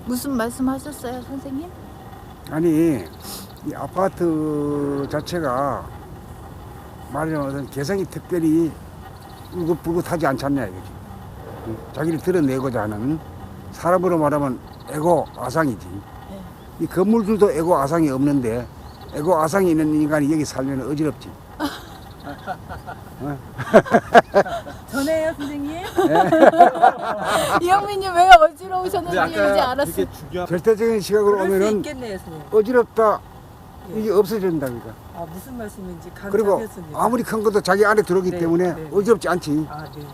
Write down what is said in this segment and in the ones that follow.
무슨 말씀하셨어요, 선생님? 아니 이 아파트 자체가 말하자면 개성이 특별히 울긋불긋하지 않잖냐 이거지. 자기를 드러내고자 하는, 사람으로 말하면 에고 아상이지. 네. 이 건물들도 에고 아상이 없는데 에고 아상이 있는 인간이 여기 살면 어지럽지. 전해요, 선생님? 이영민님 왜 어지러우셨는지 이제 알았어요. 되게 중요한 절대적인 시각으로 그럴 수 오면은 있겠네요, 선생님. 어지럽다, 이게 없어진다니까. 아, 무슨 말씀인지 감 그리고 잡혔습니다. 아무리 큰 것도 자기 안에 들어오기 네, 때문에 네. 어지럽지 않지. 아, 네.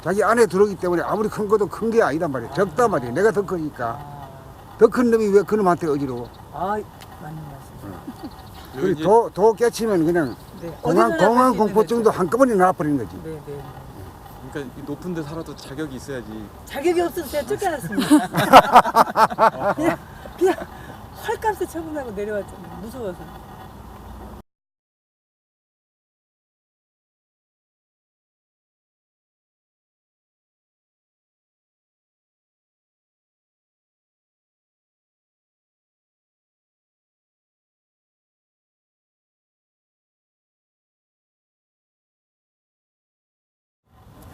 자기 안에 들어오기 때문에 아무리 큰 것도 큰 게 아니단 말이야. 적단 말이야. 내가 더 크니까. 아, 더 큰 놈이 왜 그놈한테 어지러워? 아, 맞는 말씀. 그리고 도 깨치면 그냥 네. 공황 어디서나 할수 있는 공포증도 거죠. 한꺼번에 나와버리는 거지. 네, 네. 그러니까 이 높은 데 살아도 자격이 있어야지. 자격이 없어서 제가 쫓겨났습니다. 그냥 헐값에 처분하고 내려왔잖아요. 무서워서.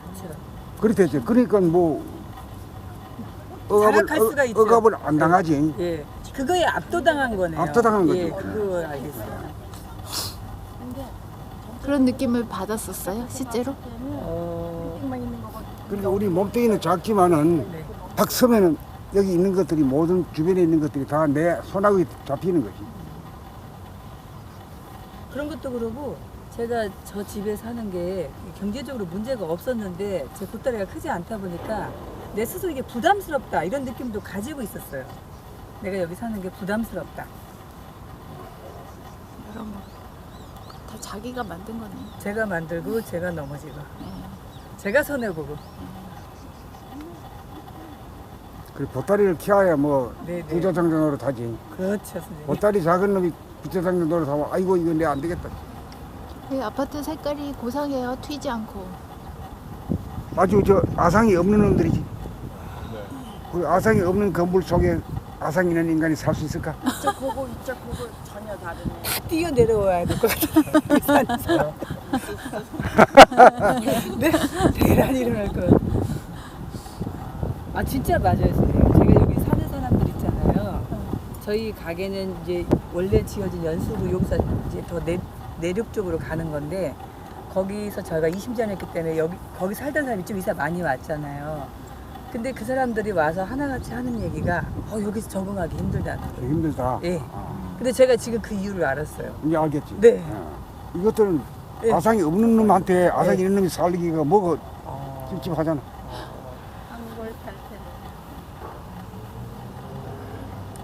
그렇죠. 그렇대죠. 그러니까 뭐 자각할 수가 있죠. 억압을 안 당하지. 예, 그거에 압도당한 거네요. 압도당한 예, 거죠. 그거 알겠어요. 그런 느낌을 받았었어요, 실제로? 그러니까 우리 몸뚱이는 작지만은 네. 딱 서면은 여기 있는 것들이, 모든 주변에 있는 것들이 다 내 손아귀에 잡히는 거지. 그런 것도 그러고 제가 저 집에 사는 게 경제적으로 문제가 없었는데 제 보따리가 크지 않다 보니까 내 스스로 이게 부담스럽다 이런 느낌도 가지고 있었어요. 내가 여기 사는 게 부담스럽다. 이런 거. 다 자기가 만든 거네. 제가 만들고 제가 넘어지고 네. 제가 손해보고. 그 보따리를 키워야 뭐 네네. 부자장정으로 타지. 그렇죠, 선생님. 보따리 작은 놈이 부자장정으로 타면 아이고 이거 내 안 되겠다. 그 아파트 색깔이 고상해요, 튀지 않고. 아주 저 아상이 없는 놈들이지. 그 아상이 없는 건물 속에 아상 있는 인간이 살 수 있을까? 이쪽 보고 전혀 다르네. 뛰어 내려와야 될 것 같아요. 산에서. 네, 대란이 일어날 것 같아요. 아, 진짜 맞아요, 선생님. 제가 여기 사는 사람들 있잖아요. 저희 가게는 이제 원래 지어진 연수구 여기서 이제 더 내륙 쪽으로 가는 건데 거기서 저희가 20년 했기 때문에 거기 살던 사람이 좀 이사 많이 왔잖아요. 근데 그 사람들이 와서 하나같이 하는 얘기가 여기서 적응하기 힘들다는 거예요. 힘들다. 예. 아, 근데 제가 지금 그 이유를 알았어요. 이제 알겠지. 네. 이것들은 예. 아상이 없는 놈한테 아상이 예. 있는 놈이 살리기가 뭐가 어. 찝찝하잖아.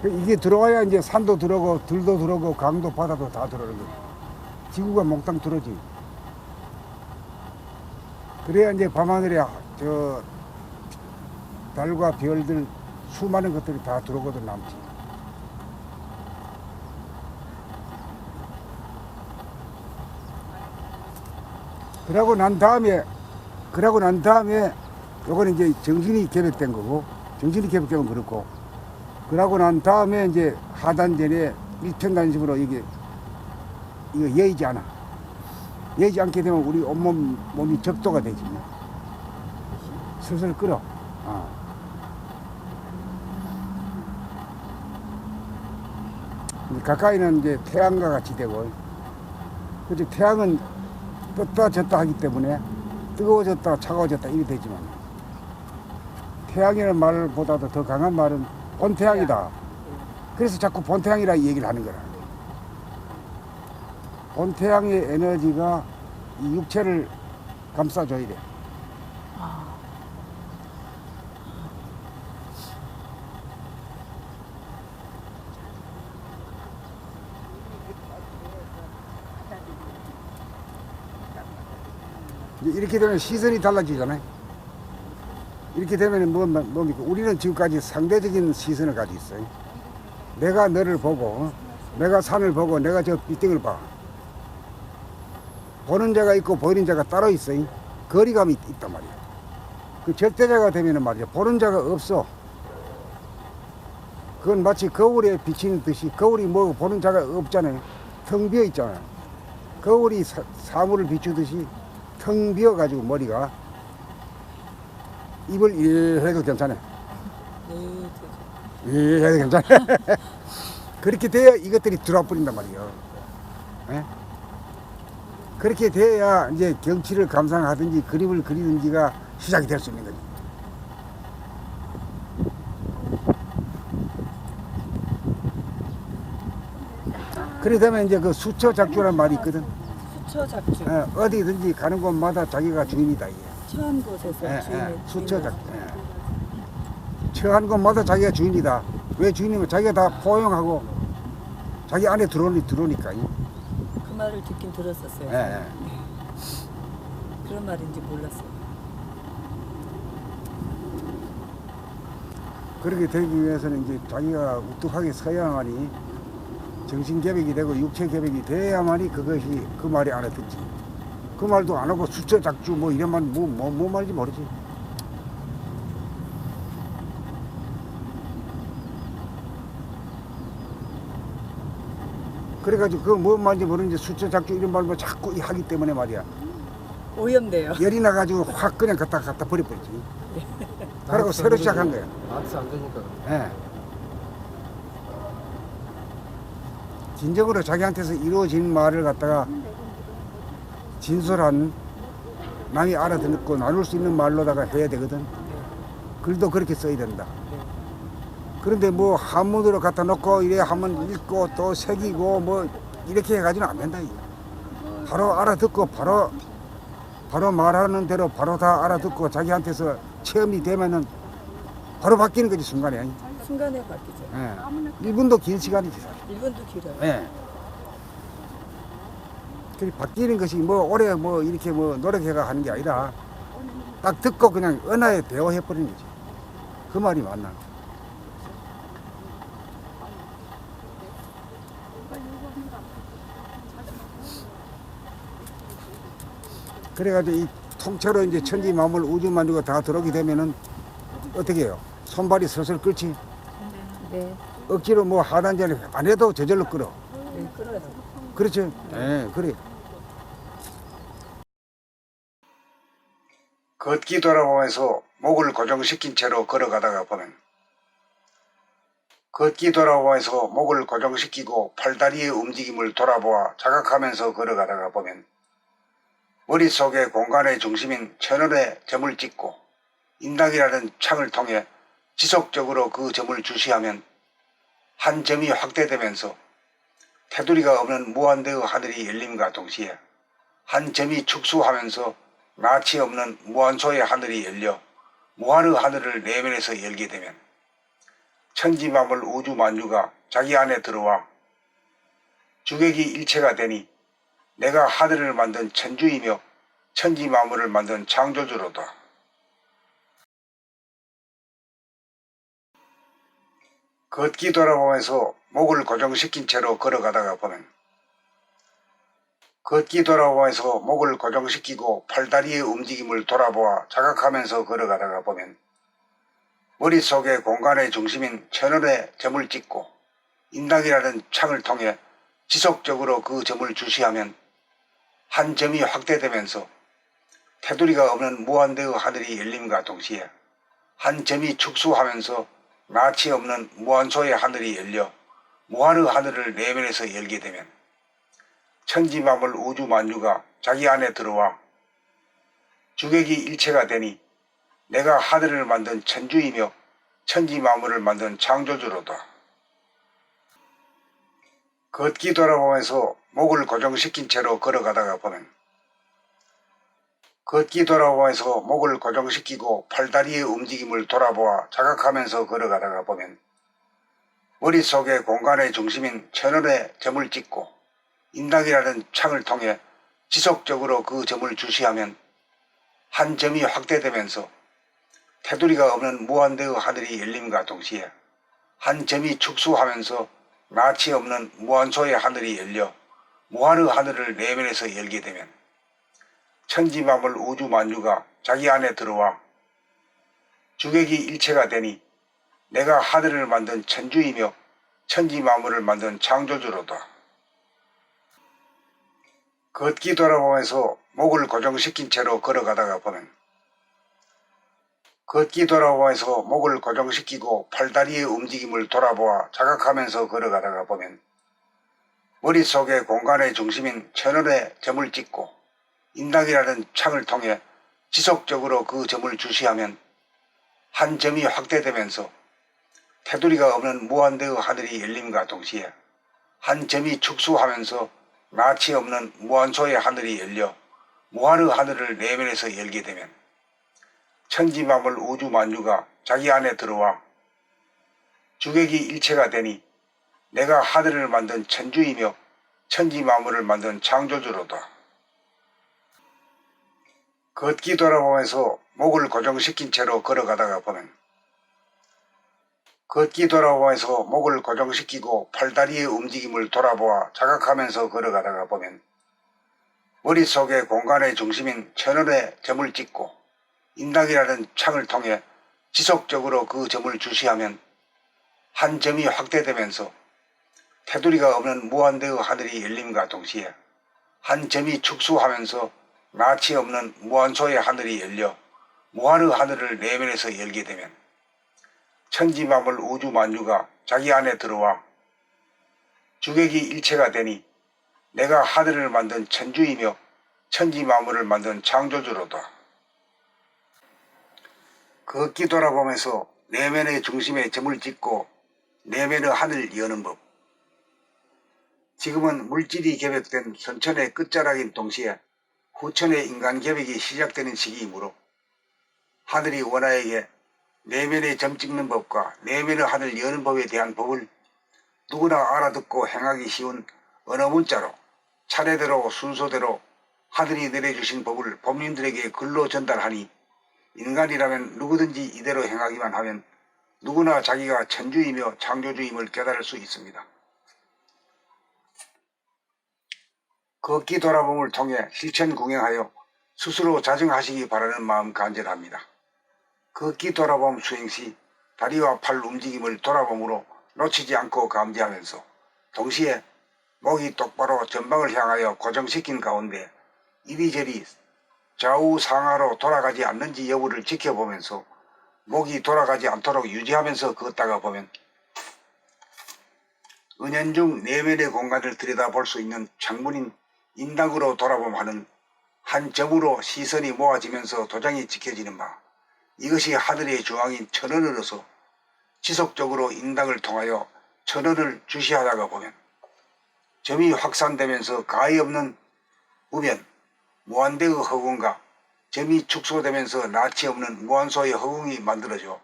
이게 들어와야 이제 산도 들어오고 들도 들어오고 강도 바다도 다 들어오는 거지. 지구가 몽땅 들어지. 그래야 이제 밤하늘에 저 달과 별들 수많은 것들이 다 들어오거든 남지. 그러고 난 다음에 요거는 이제 정신이 개벽된 거고, 정신이 개벽되면 그렇고, 그러고 난 다음에 이제 하단전에 일편단심으로 이거 여의지 않아. 여의지 않게 되면 우리 몸이 적도가 되지. 슬슬 끓어. 가까이는 이제 태양과 같이 되고, 그렇지. 태양은 떴다 졌다 하기 때문에 뜨거워졌다 차가워졌다 이렇게 되지만, 태양이라는 말보다도 더 강한 말은 본태양이다. 그래서 자꾸 본태양이라 얘기를 하는 거라. 본태양의 에너지가 이 육체를 감싸줘야 돼. 이제 이렇게 되면 시선이 달라지잖아요. 이렇게 되면 뭡니까? 우리는 지금까지 상대적인 시선을 가지고 있어요. 내가 너를 보고, 내가 산을 보고, 내가 저 빌딩을 봐. 보는 자가 있고 보이는 자가 따로 있어요. 거리감이 있단 말이에요. 그 절대자가 되면은 말이죠. 보는 자가 없어. 그건 마치 거울에 비치는 듯이 거울이 뭐 보는 자가 없잖아요. 텅 비어 있잖아요. 거울이 사물을 비추듯이 텅 비어 가지고 머리가 입을 일 해도 괜찮아요. 네, 일 해도 괜찮아요. 그렇게 돼야 이것들이 들어와 버린단 말이에요. 예? 그렇게 돼야 이제 경치를 감상하든지 그림을 그리든지가 시작이 될 수 있는 거지. 그러다면 이제 그 수처작주라는 말이 있거든. 수처작주. 예, 어디든지 가는 곳마다 자기가 주인이다. 이게. 처한 곳에서 주인의 수처작주. 처한 곳마다 자기가 주인이다. 왜 주인이면 자기가 다 포용하고 자기 안에 들어오니까. 그 말을 듣긴 들었었어요. 예. 그런 말인지 몰랐어요. 그렇게 되기 위해서는 이제 자기가 우뚝하게 서야만이 정신개백이 되고 육체개백이 돼야만이 그것이 그 말이 알아듣지. 그 말도 안 하고 수처작주 뭐 이런 말 뭐 말인지 모르지. 그래가지고 그 뭐 말인지 모르는지 수처작주 이런 말뭐 자꾸 하기 때문에 말이야. 오염돼요. 열이 나가지고 확 그냥 갖다 버려버리지. 그리고 새로 시작한 거야. 낯이 안 되니까. 예. 진정으로 자기한테서 이루어진 말을 갖다가 진솔한 남이 알아듣고 나눌 수 있는 말로다가 해야 되거든. 글도 그렇게 써야 된다. 그런데 뭐 한문으로 갖다 놓고 이래 하면 읽고 또 새기고 뭐 이렇게 해가지고는 안 된다. 바로 알아듣고 바로 말하는 대로 바로 다 알아듣고 자기한테서 체험이 되면은 바로 바뀌는 거지 순간에. 순간에 바뀌죠. 예. 1분도 긴 시간이지 사실. 1분도 길어요. 예. 그 바뀌는 것이 뭐 오래 뭐 이렇게 뭐 노력해가 하는 게 아니라 딱 듣고 그냥 은하에 대화해 버리는 거지. 그 말이 맞나? 그래가지고 이 통째로 이제 천지 만물 우주 만주가 다 들어오게 되면은 어떻게 해요? 손발이 슬슬 끓지. 네. 억지로 뭐 하단자를 안 해도 저절로 끌어. 네, 끌어요. 그렇죠? 예, 그래. 걷기 돌아보면서 목을 고정시킨 채로 걸어가다가 보면 걷기 돌아보면서 목을 고정시키고 팔다리의 움직임을 돌아보아 자각하면서 걸어가다가 보면 머릿속의 공간의 중심인 천원에 점을 찍고 인당이라는 창을 통해 지속적으로 그 점을 주시하면 한 점이 확대되면서 테두리가 없는 무한대의 하늘이 열림과 동시에 한 점이 축소하면서 낯이 없는 무한소의 하늘이 열려 무한의 하늘을 내면에서 열게 되면 천지만물 우주 만유가 자기 안에 들어와 주객이 일체가 되니 내가 하늘을 만든 천주이며 천지만물을 만든 창조주로다. 걷기 돌아보면서 목을 고정시킨 채로 걸어가다가 보면 걷기 돌아보면서 목을 고정시키고 팔다리의 움직임을 돌아보아 자각하면서 걸어가다가 보면 머릿속의 공간의 중심인 천원에 점을 찍고 인당이라는 창을 통해 지속적으로 그 점을 주시하면 한 점이 확대되면서 테두리가 없는 무한대의 하늘이 열림과 동시에 한 점이 축소하면서 낯이 없는 무한소의 하늘이 열려 무한의 하늘을 내면에서 열게 되면 천지만물 우주 만유가 자기 안에 들어와 주객이 일체가 되니 내가 하늘을 만든 천주이며 천지만물을 만든 창조주로다. 걷기 돌아보면서 목을 고정시킨 채로 걸어가다가 보면 걷기 돌아보면서 목을 고정시키고 팔다리의 움직임을 돌아보아 자각하면서 걸어가다가 보면 머릿속의 공간의 중심인 천원에 점을 찍고 인당이라는 창을 통해 지속적으로 그 점을 주시하면 한 점이 확대되면서 테두리가 없는 무한대의 하늘이 열림과 동시에 한 점이 축소하면서 낯이 없는 무한소의 하늘이 열려 무한의 하늘을 내면에서 열게 되면 천지만물 우주 만유가 자기 안에 들어와 주객이 일체가 되니 내가 하늘을 만든 천주이며 천지 만물을 만든 창조주로다. 걷기 돌아보면서 목을 고정시킨 채로 걸어가다가 보면 걷기 돌아보면서 목을 고정시키고 팔다리의 움직임을 돌아보아 자각하면서 걸어가다가 보면 머릿속의 공간의 중심인 천원에 점을 찍고 인당이라는 창을 통해 지속적으로 그 점을 주시하면 한 점이 확대되면서 테두리가 없는 무한대의 하늘이 열림과 동시에 한 점이 축소하면서 낯이 없는 무한소의 하늘이 열려 무한의 하늘을 내면에서 열게 되면 천지만물 우주만유가 자기 안에 들어와 주객이 일체가 되니 내가 하늘을 만든 천주이며 천지만물을 만든 창조주로다. 걷기 돌아보면서 목을 고정시킨 채로 걸어가다가 보면 걷기 돌아보면서 목을 고정시키고 팔다리의 움직임을 돌아보아 자각하면서 걸어가다가 보면 머릿속의 공간의 중심인 천원에 점을 찍고 인당이라는 창을 통해 지속적으로 그 점을 주시하면 한 점이 확대되면서 테두리가 없는 무한대의 하늘이 열림과 동시에 한 점이 축소하면서 낯이 없는 무한소의 하늘이 열려 무한의 하늘을 내면에서 열게 되면 천지만물 우주만유가 자기 안에 들어와 주객이 일체가 되니 내가 하늘을 만든 천주이며 천지만물을 만든 창조주로다. 걷기 돌아보면서 내면의 중심에 점을 찍고 내면의 하늘을 여는 법. 지금은 물질이 개벽된 선천의 끝자락인 동시에 후천의 인간 개벽이 시작되는 시기이므로 하늘이 원하에게 내면에 점 찍는 법과 내면의 하늘 여는 법에 대한 법을 누구나 알아듣고 행하기 쉬운 언어 문자로 차례대로 순서대로 하늘이 내려주신 법을 법민들에게 글로 전달하니 인간이라면 누구든지 이대로 행하기만 하면 누구나 자기가 천주이며 창조주임을 깨달을 수 있습니다. 걷기 돌아봄을 통해 실천궁행하여 스스로 자정하시기 바라는 마음 간절합니다. 걷기 돌아봄 수행 시 다리와 팔 움직임을 돌아봄으로 놓치지 않고 감지하면서 동시에 목이 똑바로 전방을 향하여 고정시킨 가운데 이리저리 좌우 상하로 돌아가지 않는지 여부를 지켜보면서 목이 돌아가지 않도록 유지하면서 걷다가 보면 은연중 내면의 공간을 들여다볼 수 있는 창문인 인당으로 돌아봄하는 한 점으로 시선이 모아지면서 도장이 찍혀지는 바, 이것이 하늘의 중앙인 천원으로서 지속적으로 인당을 통하여 천원을 주시하다가 보면 점이 확산되면서 가히 없는 우변, 무한대의 허공과 점이 축소되면서 낯이 없는 무한소의 허공이 만들어져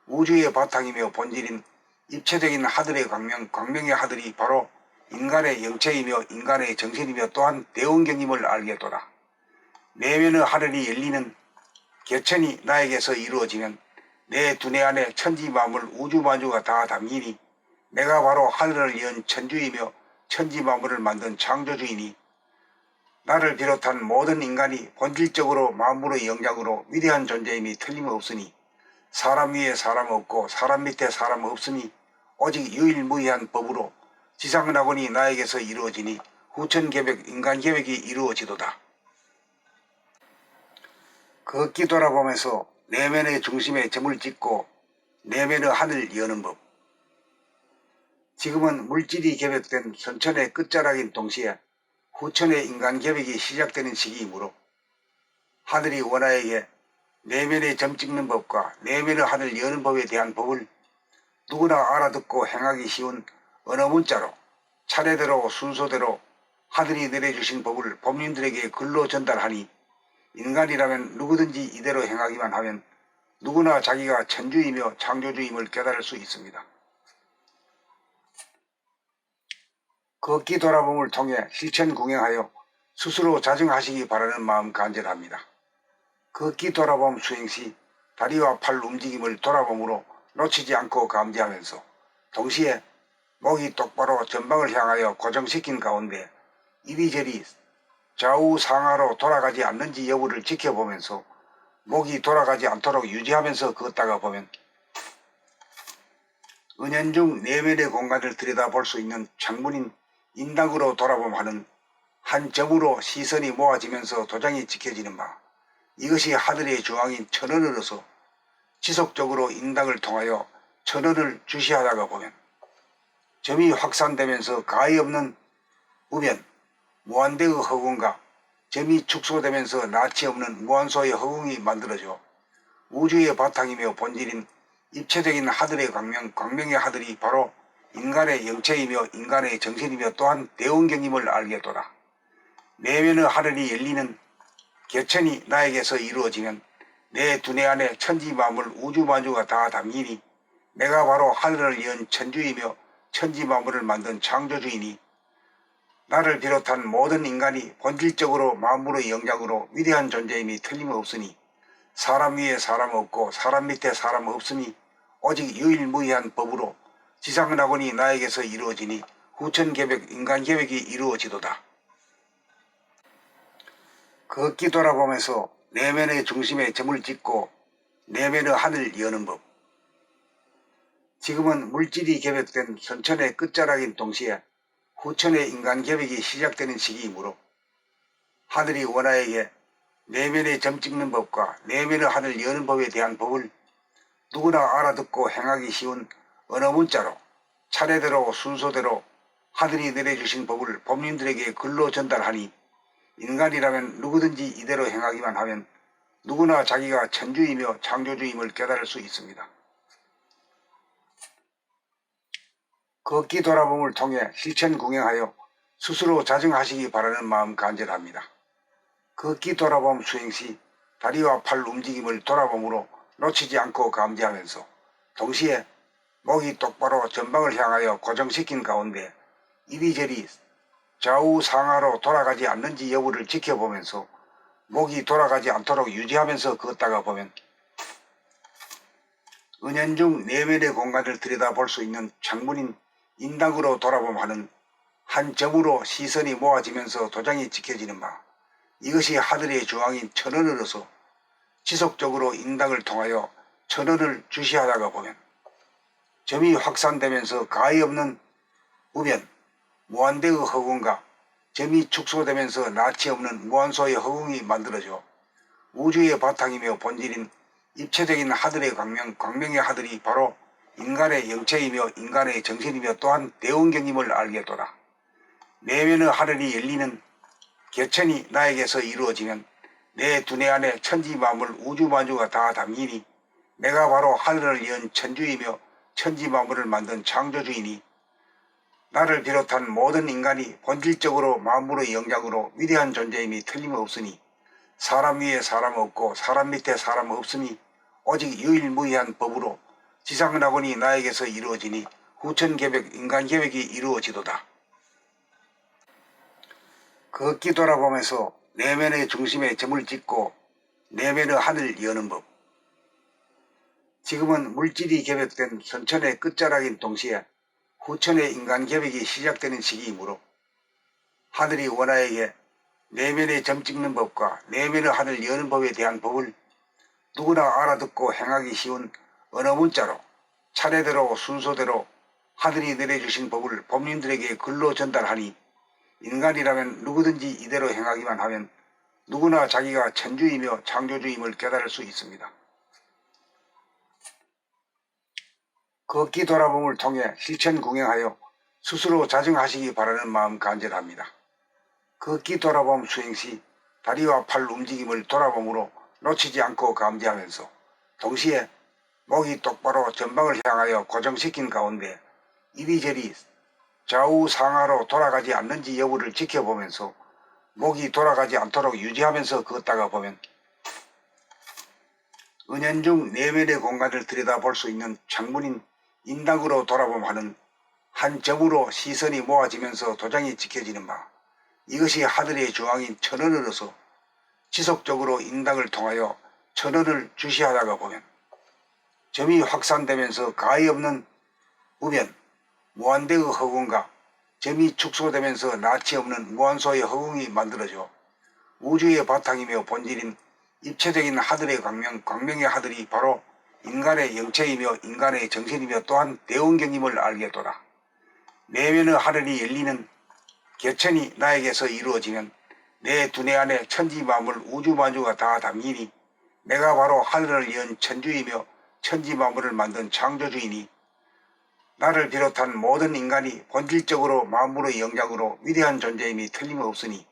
우주의 바탕이며 본질인 입체적인 하늘의 광명, 광명의 하늘이 바로 인간의 영체이며 인간의 정신이며 또한 대원경임을 알겠도다. 내면의 하늘이 열리는 개천이 나에게서 이루어지면 내 두뇌 안에 천지만물 우주만유가 다 담기니 내가 바로 하늘을 연 천주이며 천지만물을 만든 창조주이니 나를 비롯한 모든 인간이 본질적으로 만물의 영향으로 위대한 존재임이 틀림없으니 사람 위에 사람 없고 사람 밑에 사람 없으니 오직 유일무이한 법으로 지상낙원이 나에게서 이루어지니 후천개벽 인간개벽이 이루어지도다. 걷기 돌아보면서 내면의 중심에 점을 찍고 내면의 하늘을 여는 법. 지금은 물질이 개벽된 선천의 끝자락인 동시에 후천의 인간 개벽이 시작되는 시기이므로 하늘이 원하에게 내면에 점 찍는 법과 내면의 하늘 여는 법에 대한 법을 누구나 알아듣고 행하기 쉬운 언어 문자로 차례대로 순서대로 하늘이 내려주신 법을 법민들에게 글로 전달하니 인간이라면 누구든지 이대로 행하기만 하면 누구나 자기가 천주이며 창조주임을 깨달을 수 있습니다. 걷기 돌아봄을 통해 실천궁행하여 스스로 자정하시기 바라는 마음 간절합니다. 걷기 돌아봄 수행 시 다리와 팔 움직임을 돌아봄으로 놓치지 않고 감지하면서 동시에 목이 똑바로 전방을 향하여 고정시킨 가운데 이리저리 좌우 상하로 돌아가지 않는지 여부를 지켜보면서 목이 돌아가지 않도록 유지하면서 걷다가 보면 은연중 내면의 공간을 들여다볼 수 있는 창문인 인당으로 돌아봄하는 한 점으로 시선이 모아지면서 도장이 찍혀지는 바, 이것이 하늘의 중앙인 천원으로서 지속적으로 인당을 통하여 천원을 주시하다가 보면 점이 확산되면서 가히 없는 우변, 무한대의 허공과 점이 축소되면서 낯이 없는 무한소의 허공이 만들어져 우주의 바탕이며 본질인 입체적인 하늘의 광명, 광명의 하늘이 바로 인간의 영체이며 인간의 정신이며 또한 대원경임을 알겠도다. 내면의 하늘이 열리는 개천이 나에게서 이루어지면 내 두뇌 안에 천지만물 우주만주가 다 담기니 내가 바로 하늘을 연 천주이며 천지만물을 만든 창조주이니 나를 비롯한 모든 인간이 본질적으로 만물의 영장으로 위대한 존재임이 틀림없으니 사람 위에 사람 없고 사람 밑에 사람 없으니 오직 유일무이한 법으로 지상낙원이 나에게서 이루어지니 후천계백 인간계백이 이루어지도다. 걷기 돌아보면서 내면의 중심에 점을 찍고 내면의 하늘 여는 법. 지금은 물질이 계획된 선천의 끝자락인 동시에 후천의 인간계백이 시작되는 시기이므로 하늘이 원하에게 내면의 점 찍는 법과 내면의 하늘 여는 법에 대한 법을 누구나 알아듣고 행하기 쉬운 언어 문자로 차례대로 순서대로 하늘이 내려주신 법을 법민들에게 글로 전달하니 인간이라면 누구든지 이대로 행하기만 하면 누구나 자기가 천주이며 창조주임을 깨달을 수 있습니다. 걷기 돌아봄을 통해 실천 궁행하여 스스로 자정하시기 바라는 마음 간절합니다. 걷기 돌아봄 수행 시 다리와 팔 움직임을 돌아봄으로 놓치지 않고 감지하면서 동시에 목이 똑바로 전방을 향하여 고정시킨 가운데 이리저리 좌우 상하로 돌아가지 않는지 여부를 지켜보면서 목이 돌아가지 않도록 유지하면서 걷다가 보면 은연중 내면의 공간을 들여다볼 수 있는 창문인 인당으로 돌아봄하는 한 점으로 시선이 모아지면서 도장이 찍혀지는 바, 이것이 하늘의 중앙인 천원으로서 지속적으로 인당을 통하여 천원을 주시하다가 보면 점이 확산되면서 가히 없는 우변, 무한대의 허공과 점이 축소되면서 낯이 없는 무한소의 허공이 만들어져 우주의 바탕이며 본질인 입체적인 하늘의 광명, 광명의 하늘이 바로 인간의 영체이며 인간의 정신이며 또한 대원경임을 알겠도다. 내면의 하늘이 열리는 개천이 나에게서 이루어지면 내 두뇌 안에 천지만물 우주만주가 다 담기니 내가 바로 하늘을 연 천주이며 천지만물을 만든 창조주이니 나를 비롯한 모든 인간이 본질적으로 만물의 영장으로 위대한 존재임이 틀림없으니 사람 위에 사람 없고 사람 밑에 사람 없으니 오직 유일무이한 법으로 지상낙원이 나에게서 이루어지니 후천계백 인간계백이 이루어지도다. 걷기 돌아보면서 내면의 중심에 점을 찍고 내면의 하늘 여는 법. 지금은 물질이 계획된 선천의 끝자락인 동시에 후천의 인간계백이 시작되는 시기이므로 하늘이 원하에게 내면의 점 찍는 법과 내면의 하늘 여는 법에 대한 법을 누구나 알아듣고 행하기 쉬운 언어 문자로 차례대로 순서대로 하늘이 내려주신 법을 법민들에게 글로 전달하니 인간이라면 누구든지 이대로 행하기만 하면 누구나 자기가 천주이며 창조주임을 깨달을 수 있습니다. 걷기 돌아봄을 통해 실천 궁행하여 스스로 자정하시기 바라는 마음 간절합니다. 걷기 돌아봄 수행 시 다리와 팔 움직임을 돌아봄으로 놓치지 않고 감지하면서 동시에 목이 똑바로 전방을 향하여 고정시킨 가운데 이리저리 좌우 상하로 돌아가지 않는지 여부를 지켜보면서 목이 돌아가지 않도록 유지하면서 걷다가 보면 은연중 내면의 공간을 들여다볼 수 있는 창문인 인당으로 돌아봄하는 한 점으로 시선이 모아지면서 도장이 찍혀지는 바, 이것이 하늘의 중앙인 천원으로서 지속적으로 인당을 통하여 천원을 주시하다가 보면 점이 확산되면서 가히 없는 우변, 무한대의 허공과 점이 축소되면서 낯이 없는 무한소의 허공이 만들어져 우주의 바탕이며 본질인 입체적인 하늘의 광명, 광명의 하늘이 바로 인간의 영체이며 인간의 정신이며 또한 대원경임을 알겠도다. 내면의 하늘이 열리는 개천이 나에게서 이루어지면 내 두뇌 안에 천지 만물 우주 만주가 다 담기니 내가 바로 하늘을 연 천주이며 천지 만물을 만든 창조주이니 나를 비롯한 모든 인간이 본질적으로 만물의 영장으로 위대한 존재임이 틀림없으니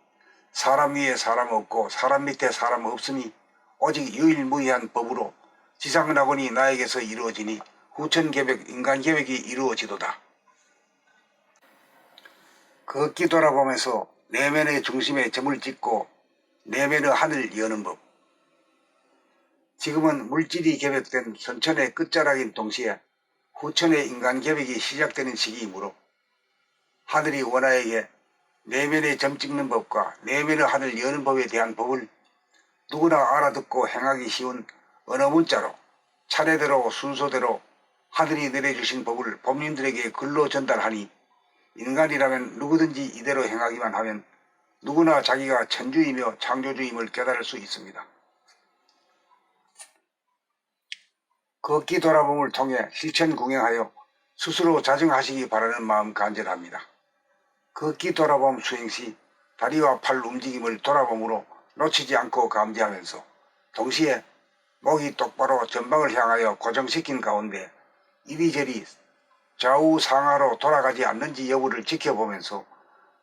사람 위에 사람 없고 사람 밑에 사람 없으니 오직 유일무이한 법으로 지상낙원이 나에게서 이루어지니 후천계백 인간계백이 이루어지도다. 걷기 돌아보면서 내면의 중심에 점을 찍고 내면의 하늘 여는 법. 지금은 물질이 계획된 선천의 끝자락인 동시에 후천의 인간계백이 시작되는 시기이므로 하늘이 원하에게 내면의 점 찍는 법과 내면의 하늘 여는 법에 대한 법을 누구나 알아듣고 행하기 쉬운 언어 문자로 차례대로 순서대로 하늘이 내려주신 법을 법민들에게 글로 전달하니 인간이라면 누구든지 이대로 행하기만 하면 누구나 자기가 천주이며 창조주임을 깨달을 수 있습니다. 걷기 돌아봄을 통해 실천 궁행하여 스스로 자정하시기 바라는 마음 간절합니다. 걷기 돌아봄 수행 시 다리와 팔 움직임을 돌아봄으로 놓치지 않고 감지하면서 동시에 목이 똑바로 전방을 향하여 고정시킨 가운데 이리저리 좌우 상하로 돌아가지 않는지 여부를 지켜보면서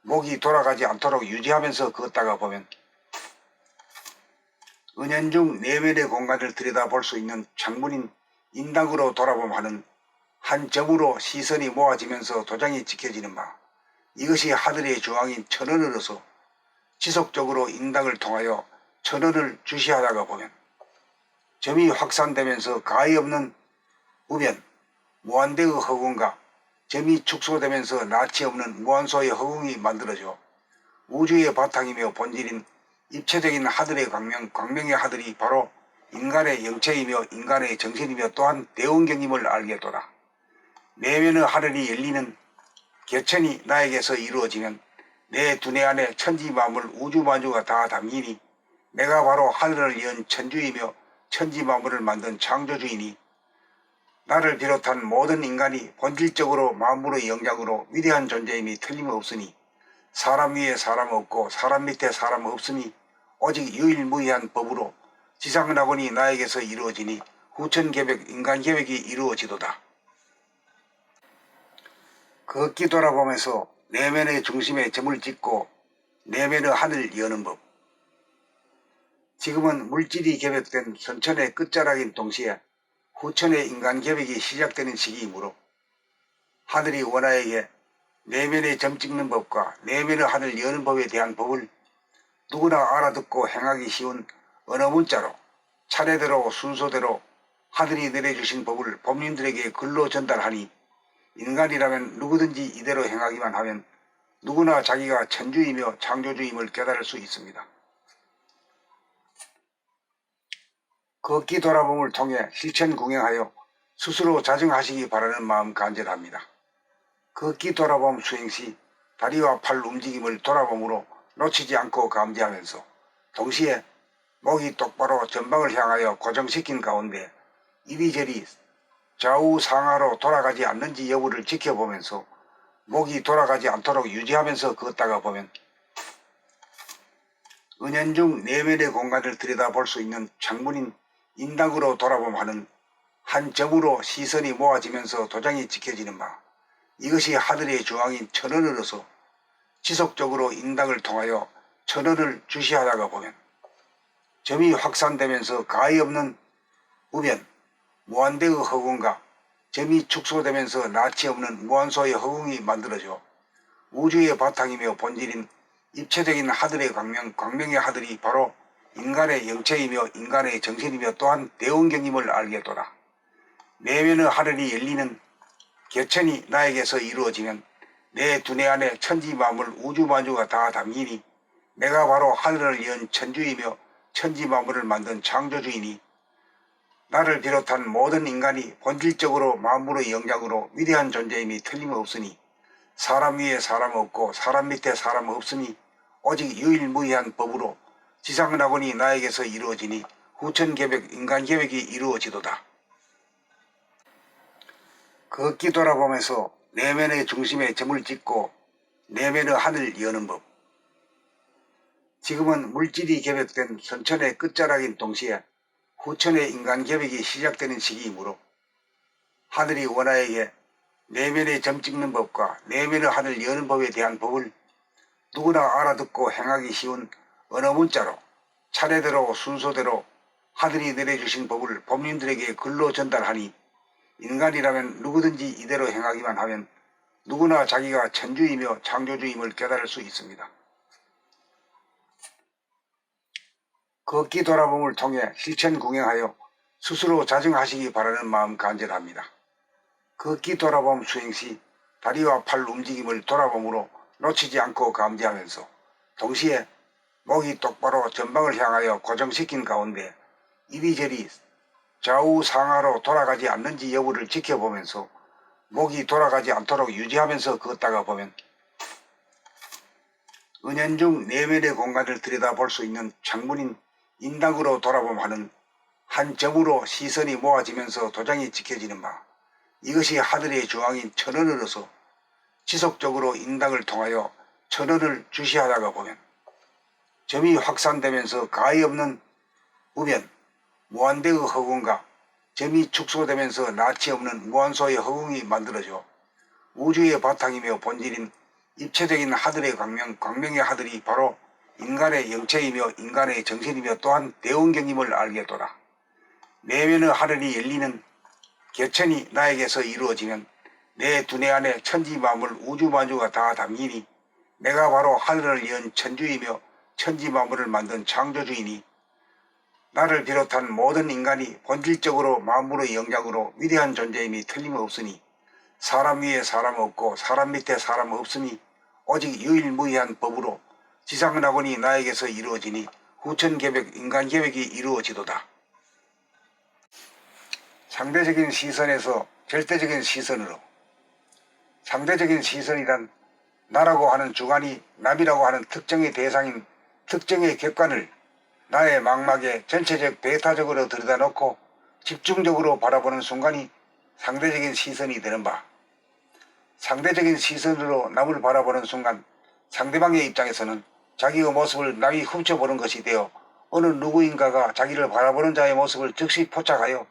목이 돌아가지 않도록 유지하면서 걷다가 보면 은연중 내면의 공간을 들여다볼 수 있는 창문인 인당으로 돌아봄하는 한 점으로 시선이 모아지면서 도장이 찍혀지는 바, 이것이 하늘의 중앙인 천원으로서 지속적으로 인당을 통하여 천원을 주시하다가 보면 점이 확산되면서 가히 없는 우변, 무한대의 허공과 점이 축소되면서 낯이 없는 무한소의 허공이 만들어져 우주의 바탕이며 본질인 입체적인 하늘의 광명의 하늘이 바로 인간의 영체이며 인간의 정신이며 또한 대원경임을 알겠도다. 내면의 하늘이 열리는 개천이 나에게서 이루어지면 내 두뇌 안에 천지 만물 우주 만주가 다 담기니 내가 바로 하늘을 연 천주이며 천지 만물을 만든 창조주이니 나를 비롯한 모든 인간이 본질적으로 만물의 영장으로 위대한 존재임이 틀림없으니 사람 위에 사람 없고 사람 밑에 사람 없으니 오직 유일무이한 법으로 지상낙원이 나에게서 이루어지니 후천계백 인간계획이 이루어지도다. 걷기 돌아보면서 내면의 중심에 점을 찍고 내면의 하늘 여는 법. 지금은 물질이 계획된 선천의 끝자락인 동시에 후천의 인간계획이 시작되는 시기이므로 하늘이 원하에게 내면의 점 찍는 법과 내면의 하늘 여는 법에 대한 법을 누구나 알아듣고 행하기 쉬운 언어 문자로 차례대로 순서대로 하늘이 내려주신 법을 법민들에게 글로 전달하니 인간이라면 누구든지 이대로 행하기만 하면 누구나 자기가 천주이며 창조주임을 깨달을 수 있습니다. 걷기 돌아봄을 통해 실천 궁행하여 스스로 자정하시기 바라는 마음 간절합니다. 걷기 돌아봄 수행 시 다리와 팔 움직임을 돌아봄으로 놓치지 않고 감지하면서 동시에 목이 똑바로 전방을 향하여 고정시킨 가운데 이리저리 좌우 상하로 돌아가지 않는지 여부를 지켜보면서 목이 돌아가지 않도록 유지하면서 걷다가 보면 은연중 내면의 공간을 들여다볼 수 있는 창문인 인당으로 돌아봄하는 한 점으로 시선이 모아지면서 도장이 찍혀지는 바, 이것이 하늘의 중앙인 천원으로서 지속적으로 인당을 통하여 천원을 주시하다가 보면 점이 확산되면서 가히 없는 우변, 무한대의 허공과 점이 축소되면서 낯이 없는 무한소의 허공이 만들어져 우주의 바탕이며 본질인 입체적인 하늘의 광명의 하늘이 바로 인간의 영체이며 인간의 정신이며 또한 대원경임을 알겠도다. 내면의 하늘이 열리는 개천이 나에게서 이루어지면 내 두뇌 안에 천지 만물 우주 만주가 다 담기니 내가 바로 하늘을 연 천주이며 천지 만물을 만든 창조주이니 나를 비롯한 모든 인간이 본질적으로 만물의 영장으로 위대한 존재임이 틀림없으니 사람 위에 사람 없고 사람 밑에 사람 없으니 오직 유일무이한 법으로 지상낙원이 나에게서 이루어지니 후천계백 인간계획이 이루어지도다. 걷기 돌아보면서 내면의 중심에 점을 찍고 내면의 하늘 여는 법. 지금은 물질이 결합된 선천의 끝자락인 동시에 후천의 인간 결합이 시작되는 시기이므로 하늘이 원하에게 내면의 점 찍는 법과 내면의 하늘 여는 법에 대한 법을 누구나 알아듣고 행하기 쉬운 언어 문자로 차례대로 순서대로 하늘이 내려주신 법을 법민들에게 글로 전달하니 인간이라면 누구든지 이대로 행하기만 하면 누구나 자기가 천주이며 창조주임을 깨달을 수 있습니다. 걷기 돌아봄을 통해 실천 궁행하여 스스로 자정하시기 바라는 마음 간절합니다. 걷기 돌아봄 수행 시 다리와 팔 움직임을 돌아봄으로 놓치지 않고 감지하면서 동시에 목이 똑바로 전방을 향하여 고정시킨 가운데 이리저리 좌우 상하로 돌아가지 않는지 여부를 지켜보면서 목이 돌아가지 않도록 유지하면서 걷다가 보면 은연중 내면의 공간을 들여다볼 수 있는 창문인 인당으로 돌아봄하는 한 점으로 시선이 모아지면서 도장이 찍혀지는 바, 이것이 하늘의 중앙인 천원으로서 지속적으로 인당을 통하여 천원을 주시하다가 보면 점이 확산되면서 가히 없는 우변, 무한대의 허공과 점이 축소되면서 낯이 없는 무한소의 허공이 만들어져 우주의 바탕이며 본질인 입체적인 하늘의 광명의 하늘이 바로 인간의 영체이며 인간의 정신이며 또한 대원경임을 알겠도다. 내면의 하늘이 열리는 개천이 나에게서 이루어지면 내 두뇌 안에 천지만물 우주만주가 다 담기니 내가 바로 하늘을 연 천주이며 천지만물을 만든 창조주이니 나를 비롯한 모든 인간이 본질적으로 만물의 영장으로 위대한 존재임이 틀림없으니 사람 위에 사람 없고 사람 밑에 사람 없으니 오직 유일무이한 법으로 지상낙원이 나에게서 이루어지니 후천계백 인간계백이 이루어지도다. 상대적인 시선에서 절대적인 시선으로. 상대적인 시선이란 나라고 하는 주관이 남이라고 하는 특정의 대상인 특정의 객관을 나의 망막에 전체적 배타적으로 들여다놓고 집중적으로 바라보는 순간이 상대적인 시선이 되는 바, 상대적인 시선으로 남을 바라보는 순간 상대방의 입장에서는 자기의 모습을 남이 훔쳐보는 것이 되어 어느 누구인가가 자기를 바라보는 자의 모습을 즉시 포착하여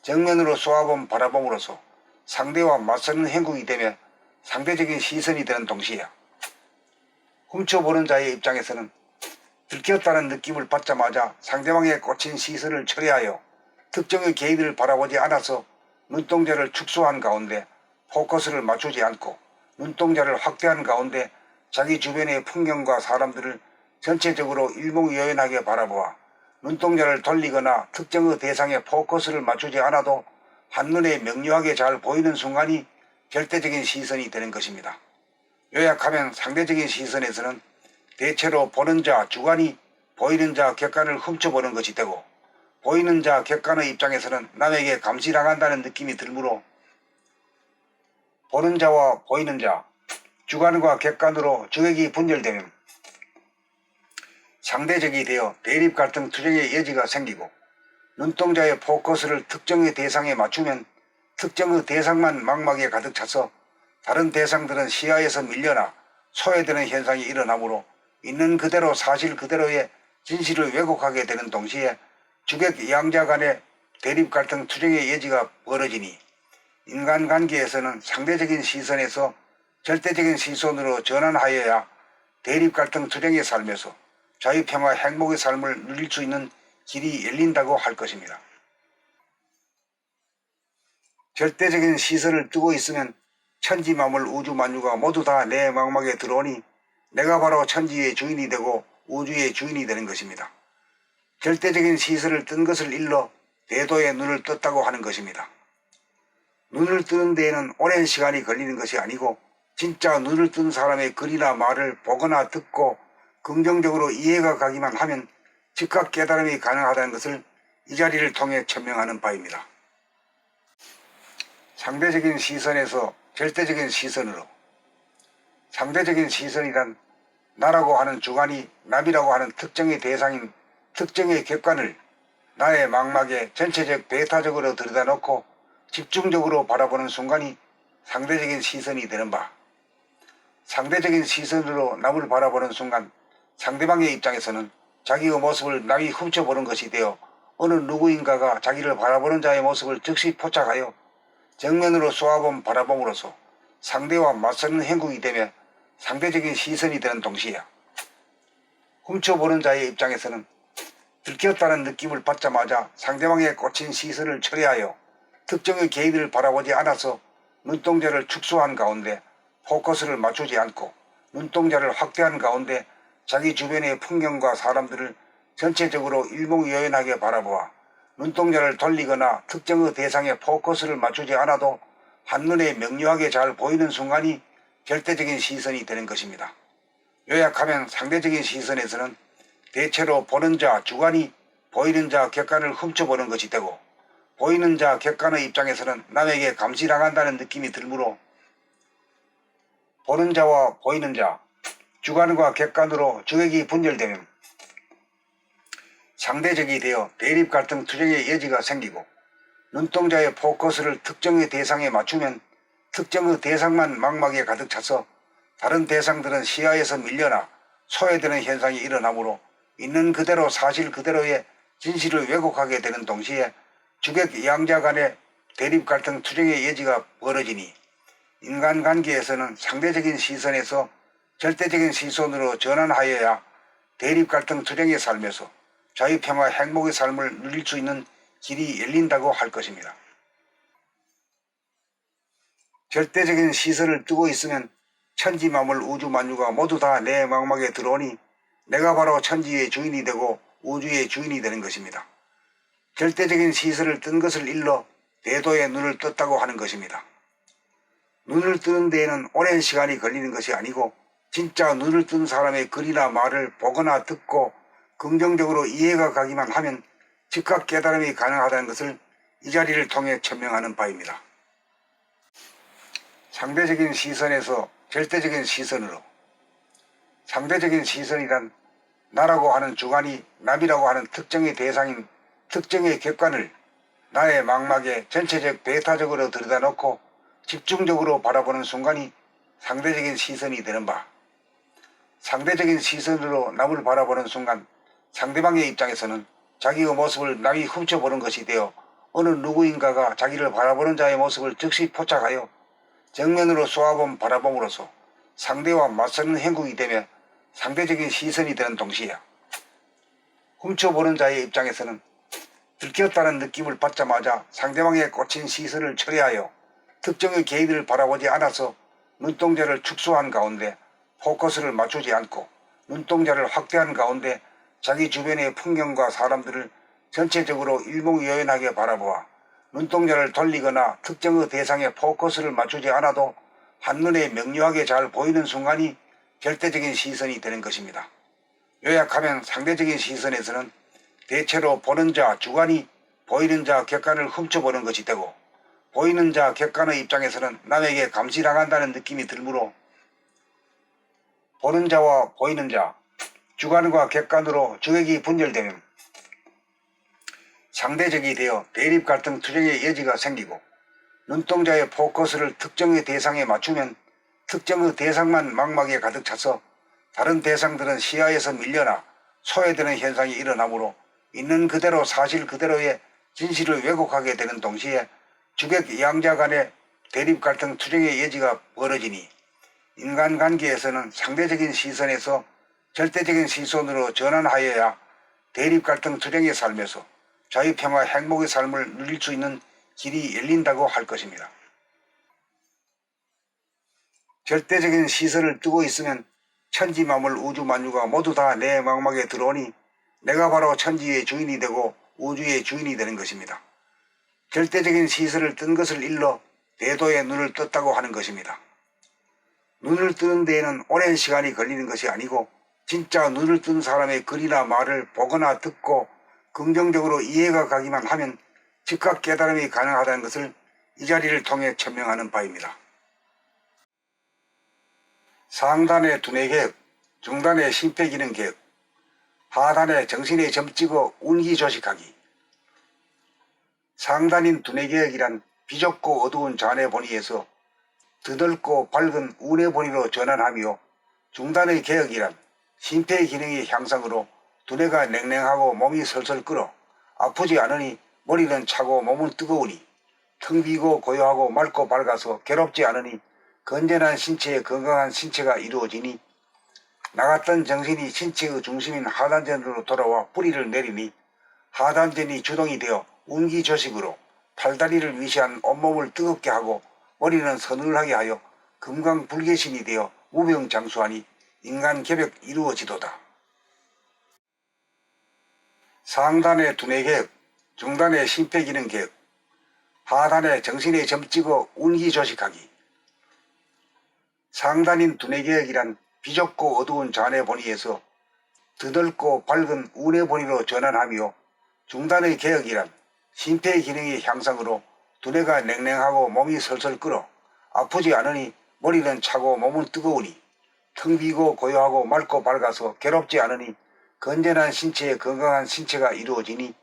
정면으로 쏘아본 바라봄으로써 상대와 맞서는 행동이 되며 상대적인 시선이 되는 동시에 훔쳐보는 자의 입장에서는 들켰다는 느낌을 받자마자 상대방의 꽂힌 시선을 철회하여 특정의 개인을 바라보지 않아서 눈동자를 축소한 가운데 포커스를 맞추지 않고 눈동자를 확대한 가운데 자기 주변의 풍경과 사람들을 전체적으로 일목요연하게 바라보아 눈동자를 돌리거나 특정의 대상에 포커스를 맞추지 않아도 한눈에 명료하게 잘 보이는 순간이 절대적인 시선이 되는 것입니다. 요약하면 상대적인 시선에서는 대체로 보는 자 주관이 보이는 자 객관을 훔쳐보는 것이 되고 보이는 자 객관의 입장에서는 남에게 감시당한다는 느낌이 들므로 보는 자와 보이는 자 주관과 객관으로 주객이 분열되면 상대적이 되어 대립 갈등 투쟁의 여지가 생기고 눈동자의 포커스를 특정의 대상에 맞추면 특정의 대상만 망막에 가득 차서 다른 대상들은 시야에서 밀려나 소외되는 현상이 일어나므로 있는 그대로 사실 그대로의 진실을 왜곡하게 되는 동시에 주객 양자 간의 대립 갈등 투쟁의 여지가 벌어지니 인간관계에서는 상대적인 시선에서 절대적인 시선으로 전환하여야 대립 갈등 투쟁의 삶에서 자유평화 행복의 삶을 누릴 수 있는 길이 열린다고 할 것입니다. 절대적인 시선을 두고 있으면 천지만물 우주만유가 모두 다 내 망막에 들어오니 내가 바로 천지의 주인이 되고 우주의 주인이 되는 것입니다. 절대적인 시선을 뜬 것을 일러 대도의 눈을 떴다고 하는 것입니다. 눈을 뜨는 데에는 오랜 시간이 걸리는 것이 아니고 진짜 눈을 뜬 사람의 글이나 말을 보거나 듣고 긍정적으로 이해가 가기만 하면 즉각 깨달음이 가능하다는 것을 이 자리를 통해 천명하는 바입니다. 상대적인 시선에서 절대적인 시선으로. 상대적인 시선이란 나라고 하는 주관이 남이라고 하는 특정의 대상인 특정의 객관을 나의 망막에 전체적 배타적으로 들여다놓고 집중적으로 바라보는 순간이 상대적인 시선이 되는 바, 상대적인 시선으로 남을 바라보는 순간 상대방의 입장에서는 자기의 모습을 남이 훔쳐보는 것이 되어 어느 누구인가가 자기를 바라보는 자의 모습을 즉시 포착하여 정면으로 쏘아본 바라봄으로써 상대와 맞서는 행동이 되며 상대적인 시선이 되는 동시에 훔쳐보는 자의 입장에서는 들켰다는 느낌을 받자마자 상대방의 꽂힌 시선을 철회하여 특정의 개인을 바라보지 않아서 눈동자를 축소한 가운데 포커스를 맞추지 않고 눈동자를 확대한 가운데 자기 주변의 풍경과 사람들을 전체적으로 일목요연하게 바라보아 눈동자를 돌리거나 특정의 대상에 포커스를 맞추지 않아도 한눈에 명료하게 잘 보이는 순간이 절대적인 시선이 되는 것입니다. 요약하면 상대적인 시선에서는 대체로 보는 자 주관이 보이는 자 객관을 훔쳐보는 것이 되고, 보이는 자 객관의 입장에서는 남에게 감시당한다는 느낌이 들므로 보는 자와 보이는 자 주관과 객관으로 주객이 분열되면 상대적이 되어 대립 갈등 투쟁의 여지가 생기고, 눈동자의 포커스를 특정의 대상에 맞추면 특정의 대상만 망막에 가득 차서 다른 대상들은 시야에서 밀려나 소외되는 현상이 일어나므로 있는 그대로 사실 그대로의 진실을 왜곡하게 되는 동시에 주객 양자 간의 대립 갈등 투쟁의 여지가 벌어지니 인간관계에서는 상대적인 시선에서 절대적인 시선으로 전환하여야 대립 갈등 투쟁의 삶에서 자유평화 행복의 삶을 누릴 수 있는 길이 열린다고 할 것입니다. 절대적인 시선을 뜨고 있으면 천지만물 우주만유가 모두 다 내 망막에 들어오니 내가 바로 천지의 주인이 되고 우주의 주인이 되는 것입니다. 절대적인 시선을 뜬 것을 일러 대도의 눈을 떴다고 하는 것입니다. 눈을 뜨는 데에는 오랜 시간이 걸리는 것이 아니고 진짜 눈을 뜬 사람의 글이나 말을 보거나 듣고 긍정적으로 이해가 가기만 하면 즉각 깨달음이 가능하다는 것을 이 자리를 통해 천명하는 바입니다. 상대적인 시선에서 절대적인 시선으로, 상대적인 시선이란 나라고 하는 주관이 남이라고 하는 특정의 대상인 특정의 객관을 나의 망막에 전체적 배타적으로 들여다놓고 집중적으로 바라보는 순간이 상대적인 시선이 되는 바, 상대적인 시선으로 남을 바라보는 순간 상대방의 입장에서는 자기의 모습을 남이 훔쳐보는 것이 되어 어느 누구인가가 자기를 바라보는 자의 모습을 즉시 포착하여 정면으로 쏘아본 바라봄으로써 상대와 맞서는 행동이 되며 상대적인 시선이 되는 동시에 훔쳐보는 자의 입장에서는 들켰다는 느낌을 받자마자 상대방의 꽂힌 시선을 철회하여 특정의 개인을 바라보지 않아서 눈동자를 축소한 가운데 포커스를 맞추지 않고 눈동자를 확대한 가운데 자기 주변의 풍경과 사람들을 전체적으로 일목요연하게 바라보아 눈동자를 돌리거나 특정의 대상에 포커스를 맞추지 않아도 한눈에 명료하게 잘 보이는 순간이 절대적인 시선이 되는 것입니다. 요약하면 상대적인 시선에서는 대체로 보는 자 주관이 보이는 자 객관을 훔쳐보는 것이 되고, 보이는 자 객관의 입장에서는 남에게 감시당한다는 느낌이 들므로 보는 자와 보이는 자 주관과 객관으로 주객이 분열되면 상대적이 되어 대립 갈등 투쟁의 여지가 생기고, 눈동자의 포커스를 특정의 대상에 맞추면 특정의 대상만 망막에 가득 차서 다른 대상들은 시야에서 밀려나 소외되는 현상이 일어나므로 있는 그대로 사실 그대로의 진실을 왜곡하게 되는 동시에 주객 양자 간의 대립 갈등 투쟁의 여지가 벌어지니 인간관계에서는 상대적인 시선에서 절대적인 시선으로 전환하여야 대립 갈등 투쟁의 삶에서 자유평화 행복의 삶을 누릴 수 있는 길이 열린다고 할 것입니다. 절대적인 시선을 뜨고 있으면 천지만물 우주만유가 모두 다 내 망막에 들어오니 내가 바로 천지의 주인이 되고 우주의 주인이 되는 것입니다. 절대적인 시선을 뜬 것을 일러 대도의 눈을 떴다고 하는 것입니다. 눈을 뜨는 데에는 오랜 시간이 걸리는 것이 아니고 진짜 눈을 뜬 사람의 글이나 말을 보거나 듣고 긍정적으로 이해가 가기만 하면 즉각 깨달음이 가능하다는 것을 이 자리를 통해 천명하는 바입니다. 상단의 두뇌 개혁, 중단의 심폐기능 개혁, 하단의 정신의 점 찍어 운기 조식하기. 상단인 두뇌 개혁이란 비좁고 어두운 잔해 보니에서 드넓고 밝은 운해 보니로 전환하며 중단의 개혁이란 심폐의 기능의 향상으로 두뇌가 냉랭하고 몸이 설설 끓어 아프지 않으니 머리는 차고 몸은 뜨거우니 텅 비고 고요하고 맑고 밝아서 괴롭지 않으니 건전한 신체에 건강한 신체가 이루어지니 나갔던 정신이 신체의 중심인 하단전으로 돌아와 뿌리를 내리니 하단전이 주동이 되어 운기조식으로 팔다리를 위시한 온몸을 뜨겁게 하고 머리는 서늘하게 하여 금강불개신이 되어 우병장수하니 인간개벽 이루어지도다. 상단의 두뇌개혁, 중단의 심폐기능개혁, 하단의 정신의 점찍어 운기조식하기. 상단인 두뇌개혁이란 비좁고 어두운 잔해 보니에서 드넓고 밝은 운해 보니로 전환하며 중단의 개혁이란 심폐의 기능의 향상으로 두뇌가 냉랭하고 몸이 설설 끓어 아프지 않으니 머리는 차고 몸은 뜨거우니 텅 비고 고요하고 맑고 밝아서 괴롭지 않으니 건전한 신체에 건강한 신체가 이루어지니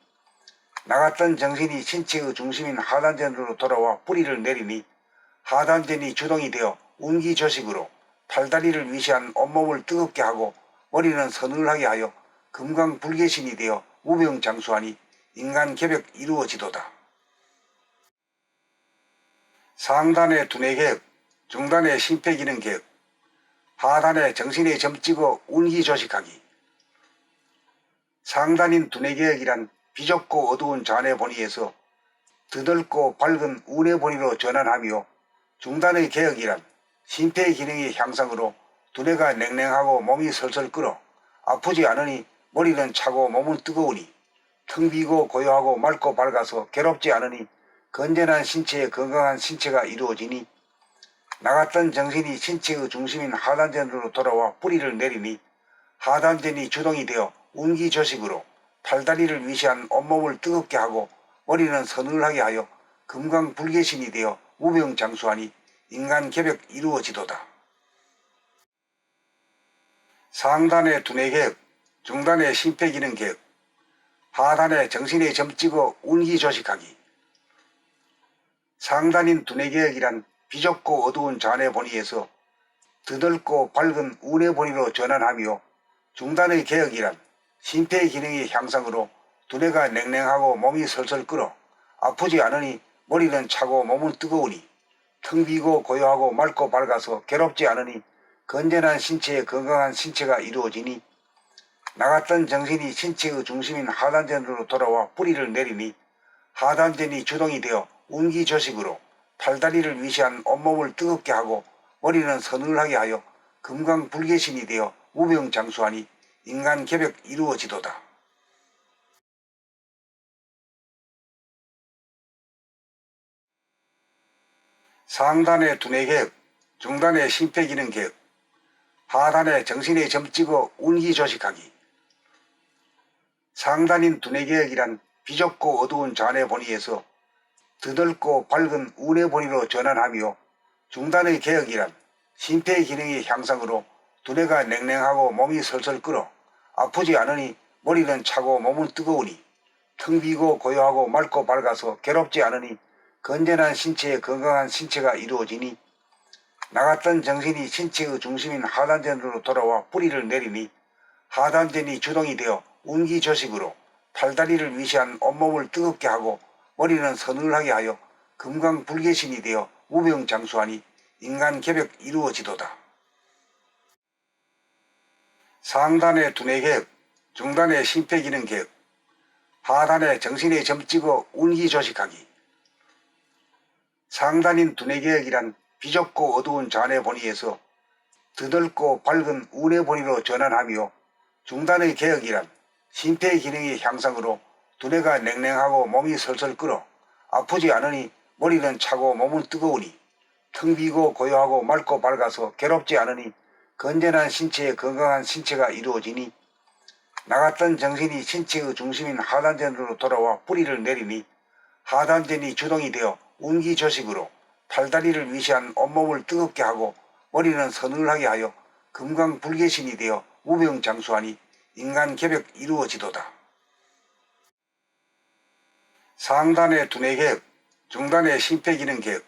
나갔던 정신이 신체의 중심인 하단전으로 돌아와 뿌리를 내리니 하단전이 주동이 되어 운기조식으로 팔다리를 위시한 온몸을 뜨겁게 하고 머리는 서늘하게 하여 금강불개신이 되어 우병장수하니 인간개벽 이루어지도다. 상단의 두뇌개혁, 중단의 심폐기능개혁, 하단의 정신의 점찍어 운기조식하기. 상단인 두뇌개혁이란 비좁고 어두운 잔해 보니에서 드넓고 밝은 운해 보니로 전환하며 중단의 개혁이란 심폐의 기능의 향상으로 두뇌가 냉랭하고 몸이 설설 끓어 아프지 않으니 머리는 차고 몸은 뜨거우니 텅 비고 고요하고 맑고 밝아서 괴롭지 않으니 건전한 신체에 건강한 신체가 이루어지니 나갔던 정신이 신체의 중심인 하단전으로 돌아와 뿌리를 내리니 하단전이 주동이 되어 운기조식으로 팔다리를 위시한 온몸을 뜨겁게 하고 머리는 서늘하게 하여 금강불개신이 되어 우병장수하니 인간개벽 이루어지도다. 상단의 두뇌개혁, 중단의 심폐기능개혁, 하단의 정신의 점찍어 운기조식하기. 상단인 두뇌개혁이란 비좁고 어두운 잔해 보니에서 드넓고 밝은 운해 보니로 전환하며 중단의 개혁이란 심폐의 기능의 향상으로 두뇌가 냉랭하고 몸이 설설 끓어 아프지 않으니 머리는 차고 몸은 뜨거우니 텅 비고 고요하고 맑고 밝아서 괴롭지 않으니 건전한 신체에 건강한 신체가 이루어지니 나갔던 정신이 신체의 중심인 하단전으로 돌아와 뿌리를 내리니 하단전이 주동이 되어 운기조식으로 팔다리를 위시한 온몸을 뜨겁게 하고 머리는 서늘하게 하여 금강불개신이 되어 우병장수하니 인간개벽 이루어지도다. 상단의 두뇌개혁, 중단의 심폐기능개혁, 하단의 정신의 점찍어 운기조식하기. 상단인 두뇌개혁이란 비좁고 어두운 잔해 보니에서 드넓고 밝은 운해 보니로 전환하며 중단의 개혁이란 심폐의 기능의 향상으로 두뇌가 냉랭하고 몸이 설설 끓어 아프지 않으니 머리는 차고 몸은 뜨거우니 텅 비고 고요하고 맑고 밝아서 괴롭지 않으니 건전한 신체에 건강한 신체가 이루어지니 나갔던 정신이 신체의 중심인 하단전으로 돌아와 뿌리를 내리니 하단전이 주동이 되어 운기조식으로 팔다리를 위시한 온몸을 뜨겁게 하고 머리는 서늘하게 하여 금강불개신이 되어 우병장수하니 인간개벽 이루어지도다. 상단의 두뇌개혁, 중단의 심폐기능개혁, 하단의 정신의 점찍어 운기조식하기. 상단인 두뇌개혁이란 비좁고 어두운 잔해 보니에서 드넓고 밝은 운해 보니로 전환하며 중단의 개혁이란 심폐의 기능의 향상으로 두뇌가 냉랭하고 몸이 설설 끓어 아프지 않으니 머리는 차고 몸은 뜨거우니 텅 비고 고요하고 맑고 밝아서 괴롭지 않으니 건전한 신체에 건강한 신체가 이루어지니 나갔던 정신이 신체의 중심인 하단전으로 돌아와 뿌리를 내리니 하단전이 주동이 되어 운기조식으로 팔다리를 위시한 온몸을 뜨겁게 하고 머리는 서늘하게 하여 금강불개신이 되어 우병장수하니 인간개벽 이루어지도다. 상단의 두뇌개혁, 중단의 심폐기능 계획,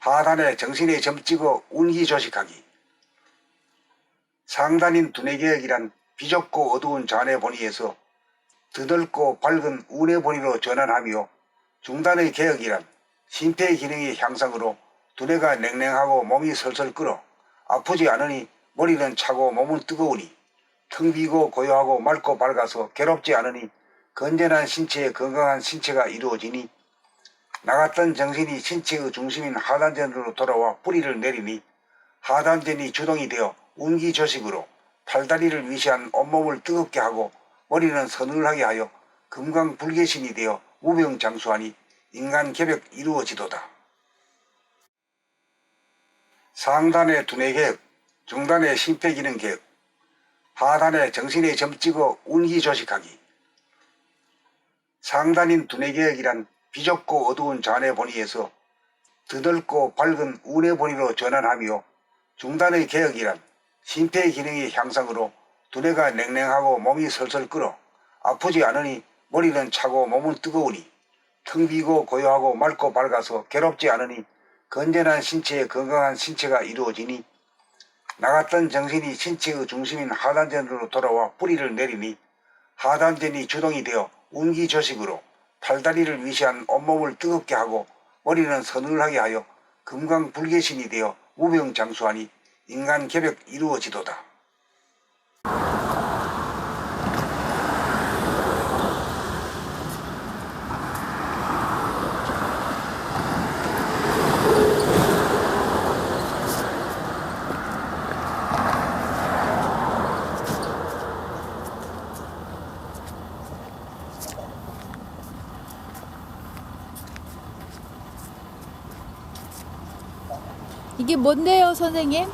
하단의 정신의 점 찍어 운기 조식하기. 상단인 두뇌 계획이란 비좁고 어두운 잔해 본위에서 드넓고 밝은 운의 본위로 전환하며, 중단의 계획이란 심폐 기능의 향상으로 두뇌가 냉랭하고 몸이 설설 끓어 아프지 않으니 머리는 차고 몸은 뜨거우니 텅 비고 고요하고 맑고 밝아서 괴롭지 않으니 건전한 신체에 건강한 신체가 이루어지니, 나갔던 정신이 신체의 중심인 하단전으로 돌아와 뿌리를 내리니 하단전이 주동이 되어 운기 조식으로 팔다리를 위시한 온몸을 뜨겁게 하고 머리는 서늘하게 하여 금강불개신이 되어 무병장수하니 인간 개벽 이루어지도다. 상단의 두뇌 계획, 중단의 심폐기능 계획, 하단의 정신의 점 찍어 운기 조식하기. 상단인 두뇌 계획이란 비좁고 어두운 잔해 본위에서 드넓고 밝은 운의 본위로 전환하며, 중단의 계획이란 심폐 기능의 향상으로 두뇌가 냉랭하고 몸이 설설 끓어 아프지 않으니 머리는 차고 몸은 뜨거우니 텅 비고 고요하고 맑고 밝아서 괴롭지 않으니 건전한 신체에 건강한 신체가 이루어지니, 나갔던 정신이 신체의 중심인 하단전으로 돌아와 뿌리를 내리니 하단전이 주동이 되어 운기 조식으로 팔다리를 위시한 온몸을 뜨겁게 하고 머리는 서늘하게 하여 금강불개신이 되어 무병장수하니 인간 개벽 이루어지도다. 이게 뭔데요, 선생님?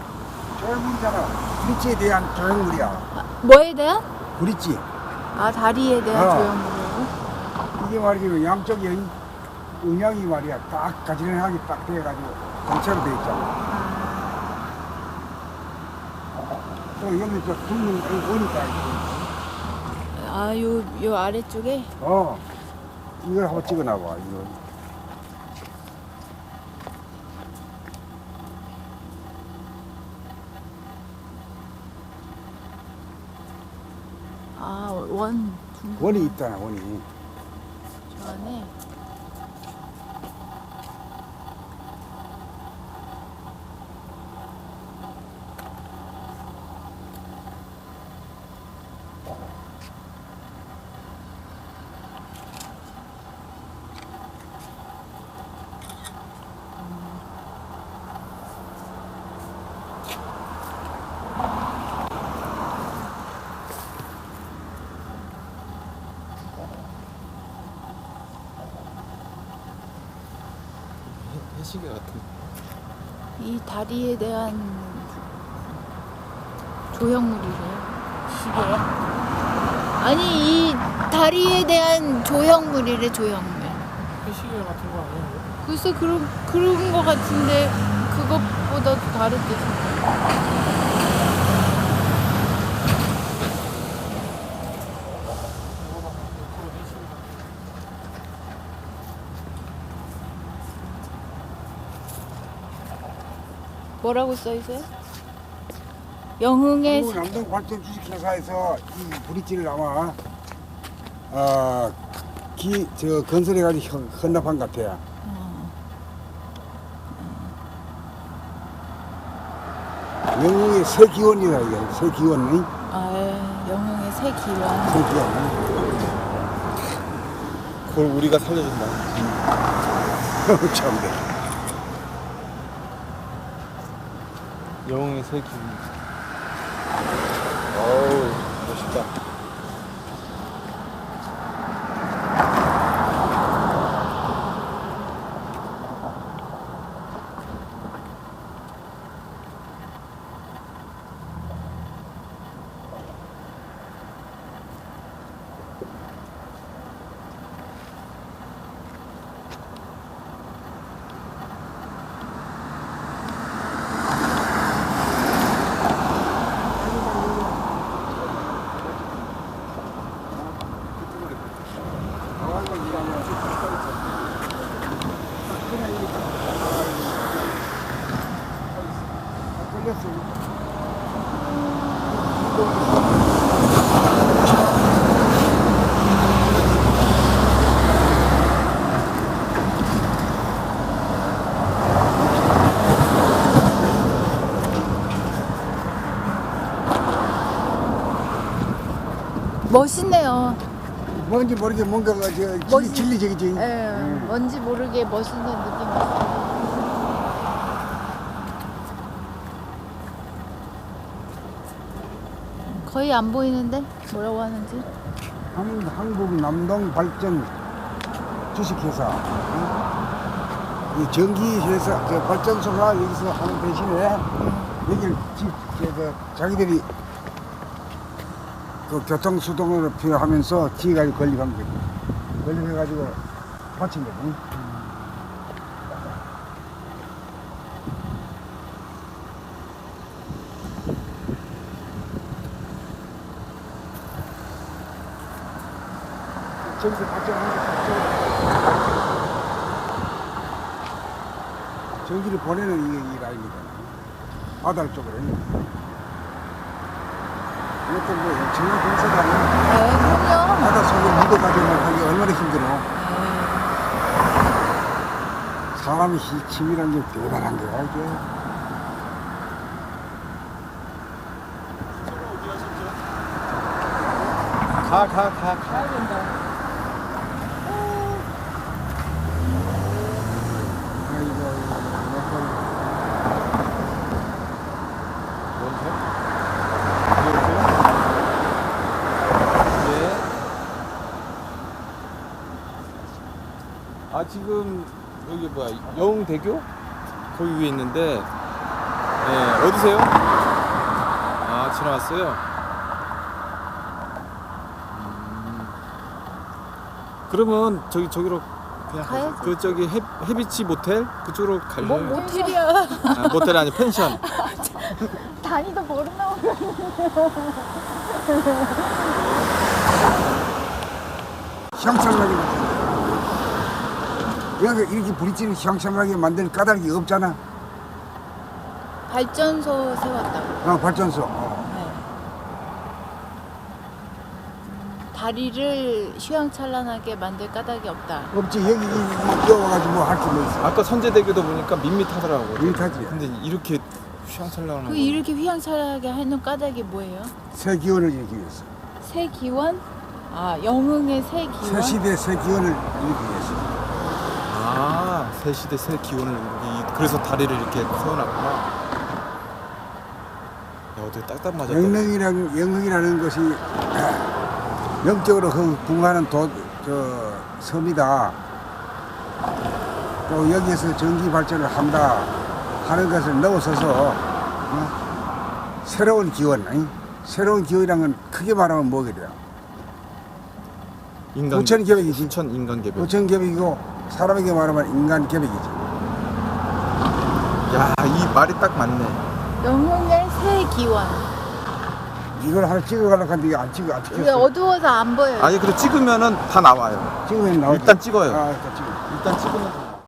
조형물이잖아. 브릿지에 대한 조형물이야. 뭐에 대한? 브릿지. 아, 다리에 대한 어. 조형물이에요? 이게 말이지 양쪽에 음양이 말이야 딱 가지런하게 딱 돼가지고 전체로 돼 있잖아. 또 여기 또 둥근 오니까 아, 요 아래쪽에? 이걸 한번 찍어놔봐. 이거. 아, 원이 있잖아. 원이. 저 안에. 해시계 같은. 이 다리에 대한 조형물이래요. 시계요? 아니, 이 다리에 대한 조형물이래, 조형물. 시계 같은 거 아니에요? 글쎄, 그런 거 같은데, 그것보다도 다른 뜻인데. 뭐라고 써있어요? 영흥의 한국 남동 발전 주식회사에서 이 브릿지를 아마 저 건설해가지고 헌납한 것 같아요. 영웅의 새 기원이라 이게 새 기원이. 영흥의 새 기원. 새 기원. 그걸 우리가 살려준다. 참. 영웅의 새 기분. 어우, 멋있다. 왔어. 멋있네요. 뭔지 모르게 뭔가가 저 멋있- 진리적이지. 예, 뭔지 모르게 멋있는 느낌이 있어요. 거의 안 보이는데 뭐라고 하는지. 한국 남동 발전 주식회사. 이 전기회사 저 발전소가 여기서 하는 대신에 여기를 자기들이 그 교통 수동으로 필요하면서 지가 건립한 거지. 건립해가지고 바친 거지. 저기서 발전하는 전기를 보내는 이 라인이잖아. 바다를 쪽으로. 이것도 뭐 정말 공사가 아니야. 네, 그럼요. 바다 속에 물도 가져가고 하기 얼마나 힘들어. 사람이 치밀한 게 대단한 거야, 이게. 가. 가야 된다. 네. 아 지금 여기 뭐야 영대교 거기 위에 있는데 네 어디세요? 아 지나왔어요. 그러면 저기로 그냥 가야지. 그 저기 해비치 모텔 그쪽으로 갈래요? 뭐 모텔이야. 아, 모텔 아니 펜션. 단위도 모르나. 휘황찬란하게 만든다. 여기 이렇게 부딪히는 휘황찬란하게 만들 까닭이 없잖아. 발전소 세웠다고. 발전소. 네. 다리를 휘황찬란하게 만들 까닭이 없다. 없지. 여기 와가지고 뭐 할 게 뭐 있어. 아까 선제대교도 보니까 밋밋하더라고. 밋밋하지. 근데 이렇게 휘황찬란한 그 거. 이렇게 휘황찬란하게 하는 까닭이 뭐예요? 새 기원을 일으키기 위해서. 새 기원? 아, 영흥의 새 기원? 새 시대 새 기원을 일으키기 위해서. 아, 새 시대 새 기원을 그래서 다리를 이렇게 세워놨구나. 야, 어떻게 딱딱 맞았다. 영흥이라는 것이 영적으로 부흥하는 섬이다. 또 여기에서 전기 발전을 한다 하는 것을 넣어서서 새로운 기원, 새로운 기원이라는 건 크게 말하면 뭐겠어요? 인간 부천 계획이지. 부천 인간 계획. 부천 계획이고 사람에게 말하면 인간 계획이지. 야, 이 말이 딱 맞네. 영흥의 새 기원. 이걸 하나 찍어가려고 하는데 안 찍혔어. 왜 어두워서 안 보여요? 아니, 근데 찍으면은 다 나와요. 찍으면 나오지. 일단 찍어요. 일단 찍어. 일단 찍으면.